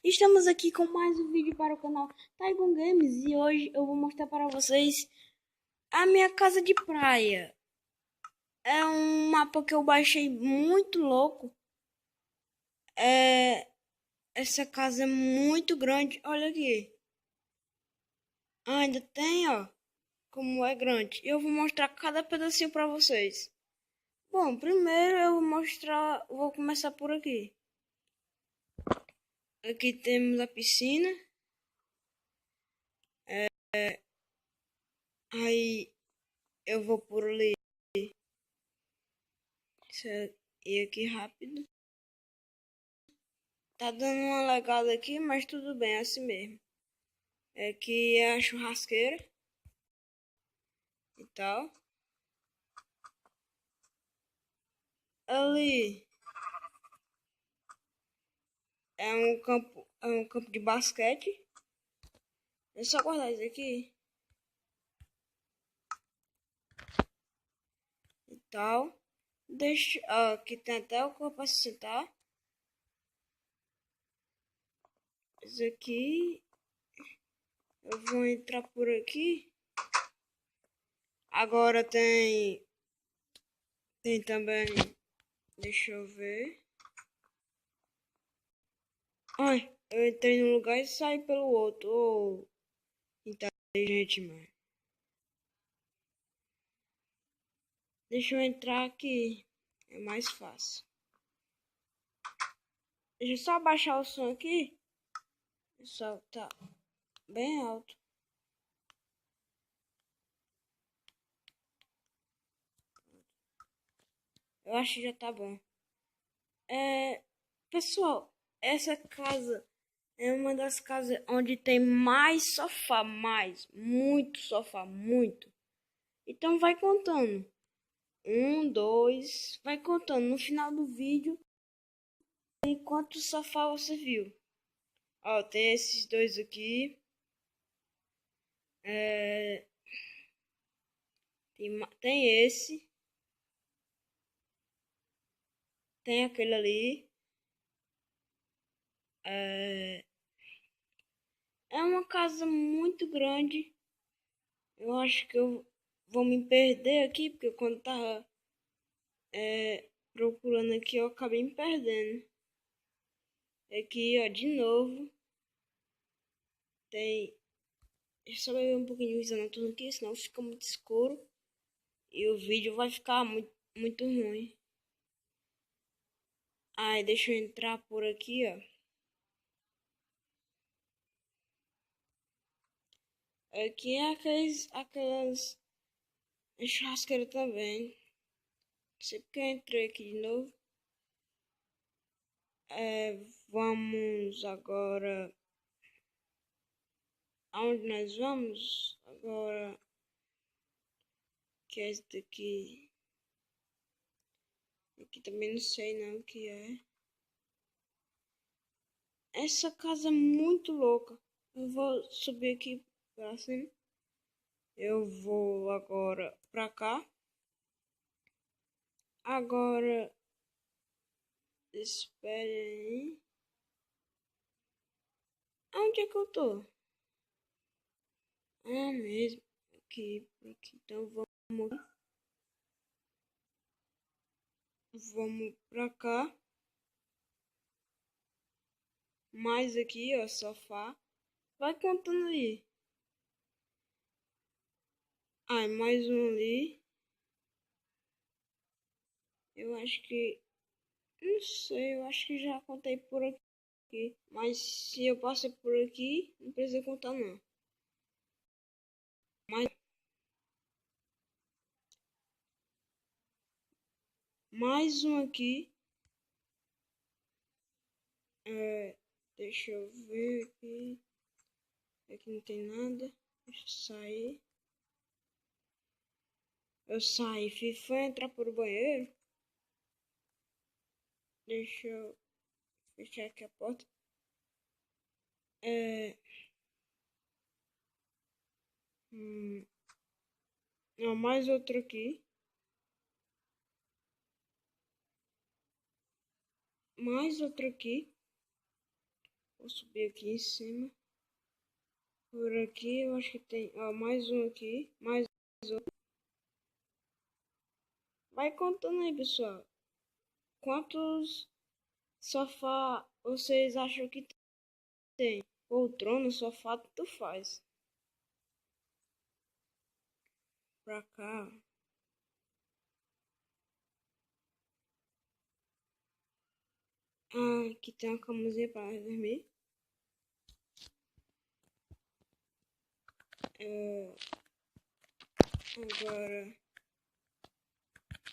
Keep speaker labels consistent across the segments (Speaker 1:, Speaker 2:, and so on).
Speaker 1: Estamos aqui com mais um vídeo para o canal Taigon Games e hoje eu vou mostrar para vocês a minha casa de praia. É um mapa que eu baixei muito louco. Essa casa é muito grande, olha aqui. Ainda tem, ó, como é grande. Eu vou mostrar cada pedacinho para vocês. Bom, primeiro eu vou começar por aqui. Aqui temos a piscina. Aí eu vou por ali. E aqui rápido. Tá dando uma lagada aqui, mas tudo bem, é assim mesmo. Aqui é a churrasqueira e tal. Ali é um campo de basquete. É só guardar isso aqui e tal. Deixa, aqui tem até o corpo para se sentar. Isso aqui, eu vou entrar por aqui. Agora tem também, deixa eu ver. Ai, eu entrei num lugar e saí pelo outro. Oh, inteligente, mano. Deixa eu entrar aqui, é mais fácil. Deixa eu só abaixar o som aqui. O som tá bem alto. Eu acho que já tá bom. Pessoal, essa casa é uma das casas onde tem mais sofá, muito sofá, muito. Então vai contando. Um, dois, vai contando no final do vídeo e quanto sofá você viu. Ó, tem esses dois aqui. Tem esse. Tem aquele ali. É uma casa muito grande. Eu acho que eu vou me perder aqui, porque quando tava procurando aqui, eu acabei me perdendo. Aqui, ó, de novo. Tem. Deixa eu só beber um pouquinho de visão noturna aqui, senão fica muito escuro. E o vídeo vai ficar muito ruim. Aí, deixa eu entrar por aqui, ó. Aqui é aquelas churrasqueiras também. Não sei porque eu entrei aqui de novo. Vamos agora. Aonde nós vamos? Agora. Que é esse daqui. Aqui também não sei não o que é. Essa casa é muito louca. Eu vou subir aqui pra cima. Eu vou agora pra cá. Agora. Espere aí. Onde é que eu tô? Ah, mesmo. Aqui, por aqui. Então vamos pra cá. Mais aqui, ó, sofá. Vai contando aí. Ah, mais um ali. Eu acho que. Não sei, eu acho que já contei por aqui. Mas se eu passei por aqui, não precisa contar não. Mais, mais um aqui. Deixa eu ver aqui. Aqui não tem nada. Deixa eu sair. Eu saí, foi entrar por banheiro. Deixa eu fechar aqui a porta. Não, mais outro aqui. Mais outro aqui. Vou subir aqui em cima. Por aqui eu acho que tem, ó, mais um aqui, mais um. Vai contando aí, pessoal. Quantos sofá vocês acham que tem? Poltrona, sofá, tu faz. Pra cá. Ah, aqui tem uma camuzinha pra dormir. Agora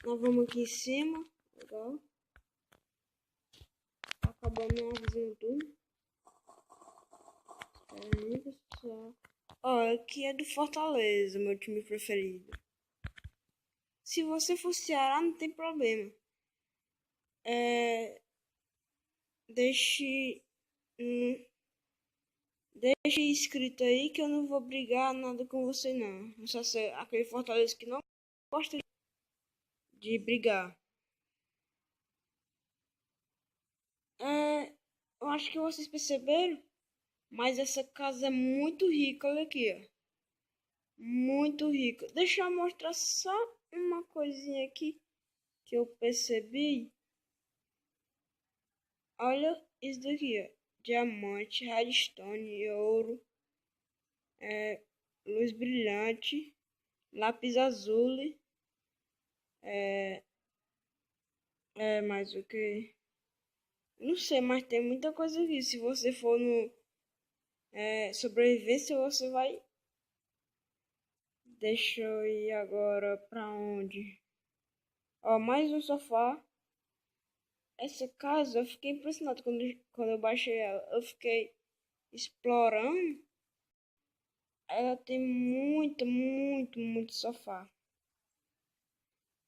Speaker 1: nós vamos aqui em cima. Legal. Acabou minha árvore tudo. Espera aí, pessoal. Ó, aqui é do Fortaleza, meu time preferido. Se você for Ceará, não tem problema. Deixe escrito aí que eu não vou brigar nada com você não. Só ser aquele Fortaleza que não gosta de brigar. Eu acho que vocês perceberam, mas essa casa é muito rica, olha aqui, ó. Muito rica. Deixa eu mostrar só uma coisinha aqui que eu percebi. Olha isso daqui, ó. Diamante, redstone, ouro, luz brilhante, lápis azul, mais o que? Não sei, mas tem muita coisa aqui. Se você for no sobrevivência, você vai. Deixa eu ir agora pra onde? Ó, mais um sofá. Essa casa eu fiquei impressionado quando eu baixei ela. Eu fiquei explorando. Ela tem muito sofá.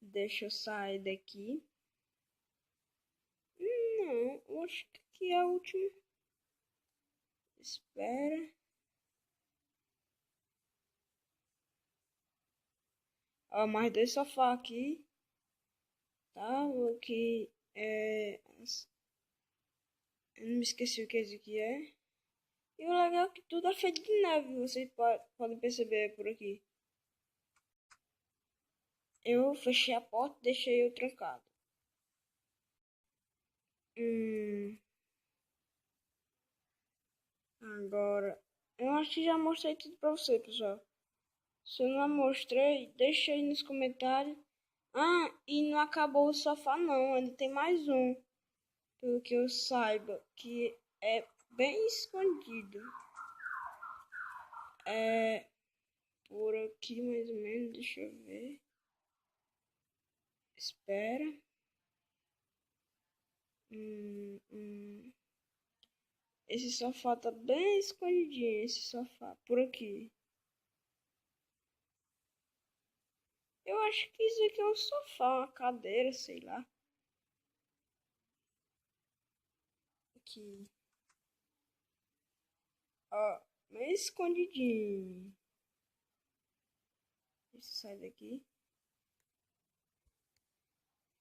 Speaker 1: Deixa eu sair daqui. Não, eu acho que aqui é a última. Espera. Ó, mais dois sofás aqui. Tá, aqui eu não me esqueci o que esse aqui é. E o legal é que tudo é feito de neve, vocês podem perceber por aqui. Eu fechei a porta e deixei eu trancado. Agora, eu acho que já mostrei tudo pra você, pessoal. Se eu não mostrei, deixa aí nos comentários. Ah, e não acabou o sofá não, ainda tem mais um. Pelo que eu saiba, que é bem escondido. É por aqui mais ou menos, deixa eu ver. Espera. Esse sofá tá bem escondidinho, esse sofá, por aqui. Eu acho que isso aqui é um sofá, uma cadeira, sei lá. Aqui. Ó, bem escondidinho. Deixa eu sair daqui.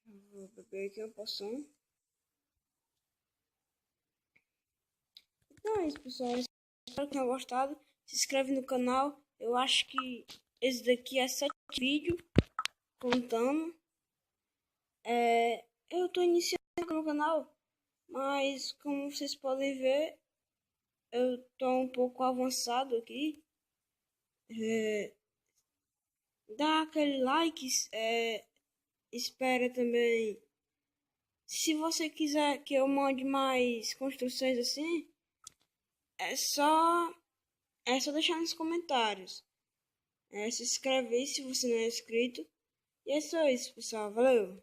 Speaker 1: Eu vou beber aqui uma poção. Então é isso, pessoal. Espero que tenham gostado. Se inscreve no canal. Eu acho que esse daqui é 7 vídeos contando. Eu tô iniciando no canal, mas como vocês podem ver, eu tô um pouco avançado aqui. Dá aquele like. Espera também. Se você quiser que eu mande mais construções assim, é só deixar nos comentários. Se inscreve aí se você não é inscrito. E é só isso, pessoal. Valeu!